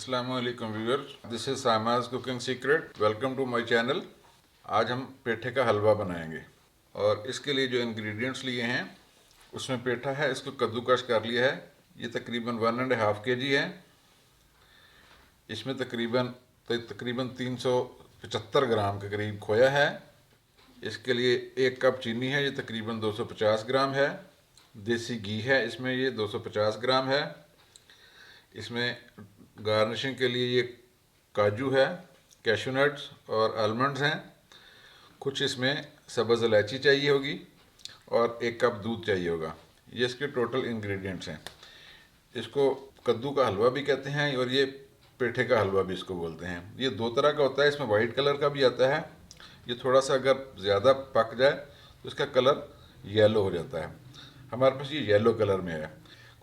अस्सलामुअलैकुम viewers, this is Samaj cooking secret. Welcome to my channel. आज हम पेठे का हलवा बनाएंगे और इसके लिए जो इंग्रेडिएंट्स लिए हैं उसमें पेठा है, इसको कद्दूकस कर लिया है। ये तकरीबन 1.5 kg है। इसमें तकरीबन 375 ग्राम के करीब खोया है। इसके लिए 1 कप चीनी है, ये तकरीबन 250 ग्राम है। देसी घी है इसमें, ये 250 ग्राम है। इसमें गार्निशिंग के लिए ये काजू है, कैशू नट्स और आलमंड्स हैं। कुछ इसमें सब्ज़ इलायची चाहिए होगी और 1 कप दूध चाहिए होगा। ये इसके टोटल इंग्रेडिएंट्स हैं। इसको कद्दू का हलवा भी कहते हैं और ये पेठे का हलवा भी इसको बोलते हैं। ये 2 तरह का होता है, इसमें वाइट कलर का भी आता है। ये थोड़ा सा अगर ज़्यादा पक जाए तो इसका कलर येलो हो जाता है। हमारे पास ये येलो कलर में है।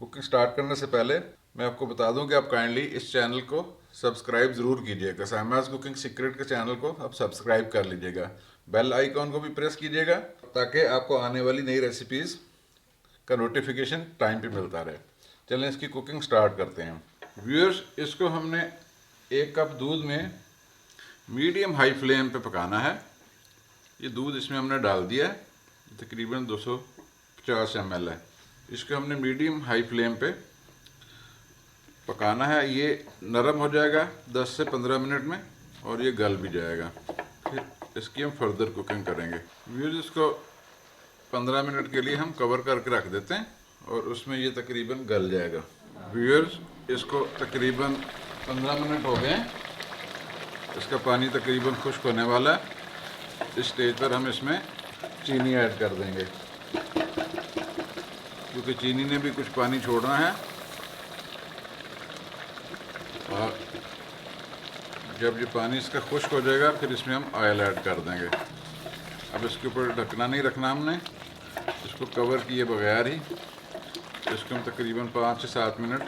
कुकिंग स्टार्ट करने से पहले मैं आपको बता दूं कि आप काइंडली इस चैनल को सब्सक्राइब ज़रूर कीजिएगा। सामाज कुकिंग सीक्रेट के चैनल को आप सब्सक्राइब कर लीजिएगा। बेल आइकॉन को भी प्रेस कीजिएगा ताकि आपको आने वाली नई रेसिपीज़ का नोटिफिकेशन टाइम पे मिलता रहे। चलें इसकी कुकिंग स्टार्ट करते हैं। व्यूअर्स, इसको हमने 1 कप दूध में मीडियम हाई फ्लेम पे पकाना है। ये दूध इसमें हमने डाल दिया है, तकरीबन 250 ml है। इसको हमने मीडियम हाई फ्लेम पे पकाना है। ये नरम हो जाएगा 10 से 15 मिनट में और ये गल भी जाएगा। फिर इसकी हम फर्दर कुकिंग करेंगे। व्यूअर्स, इसको 15 मिनट के लिए हम कवर करके रख देते हैं और उसमें ये तकरीबन गल जाएगा। व्यूअर्स, इसको तकरीबन 15 मिनट हो गए हैं। इसका पानी तकरीबन खुश्क होने वाला है। इस स्टेज पर हम इसमें चीनी ऐड कर देंगे, क्योंकि चीनी ने भी कुछ पानी छोड़ना है। और जब ये पानी इसका खुश्क हो जाएगा फिर इसमें हम ऑयल ऐड कर देंगे। अब इसके ऊपर ढकना नहीं रखना हमने, इसको कवर किए बगैर ही इसको हम तकरीबन 5 से 7 मिनट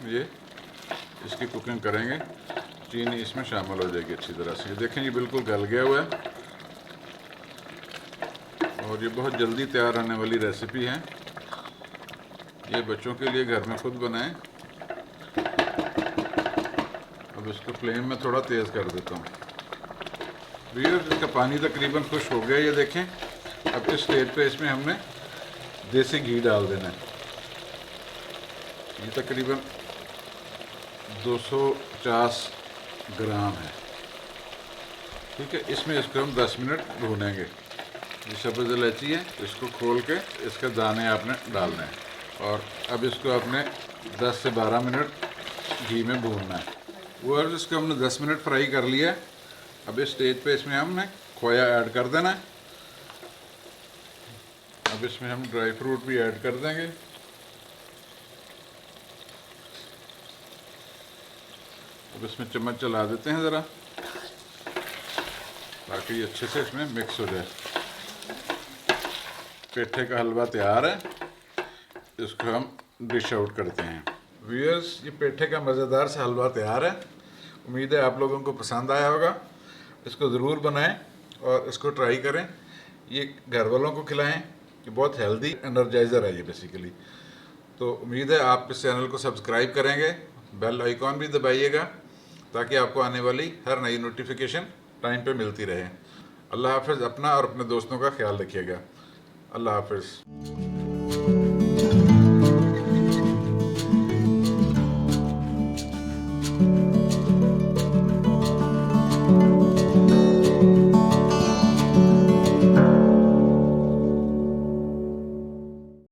ये इसकी कुकिंग करेंगे। चीनी इसमें शामिल हो जाएगी अच्छी तरह से। ये देखें, ये बिल्कुल गल गया हुआ है और ये बहुत जल्दी तैयार होने वाली रेसिपी है। ये बच्चों के लिए घर में खुद बनाएं। अब इसको फ्लेम में थोड़ा तेज़ कर देता हूँ। व्यूअर्स, इसका पानी तकरीबन खुश्क हो गया, ये देखें। अब इस स्टेज पे इसमें हमने देसी घी डाल देना है। ये तकरीबन 250 ग्राम है, ठीक है। इसमें इसको हम 10 मिनट भूनेंगे। ये सब्ज़ इलायची है, इसको खोल के इसके दाने आपने डालने हैं और अब इसको आपने 10 से 12 मिनट घी में भूनना है। वो इसको हमने 10 मिनट फ्राई कर लिया। अब इस स्टेज पे इसमें हमने खोया ऐड कर देना है। अब इसमें हम ड्राई फ्रूट भी ऐड कर देंगे। अब इसमें चम्मच चला देते हैं ज़रा, ताकि ये अच्छे से इसमें मिक्स हो जाए। पेठे का हलवा तैयार है, इसको हम डिश आउट करते हैं। व्यूअर्स, ये पेठे का मज़ेदार सा हलवा तैयार है। उम्मीद है आप लोगों को पसंद आया होगा। इसको ज़रूर बनाएं और इसको ट्राई करें। ये घर वालों को खिलाएं। ये बहुत हेल्दी एनर्जाइज़र है ये बेसिकली। तो उम्मीद है आप इस चैनल को सब्सक्राइब करेंगे। बेल आइकॉन भी दबाइएगा ताकि आपको आने वाली हर नई नोटिफिकेशन टाइम पे मिलती रहे। अल्लाह हाफ़िज़। अपना और अपने दोस्तों का ख्याल रखिएगा। अल्लाह हाफ़िज़।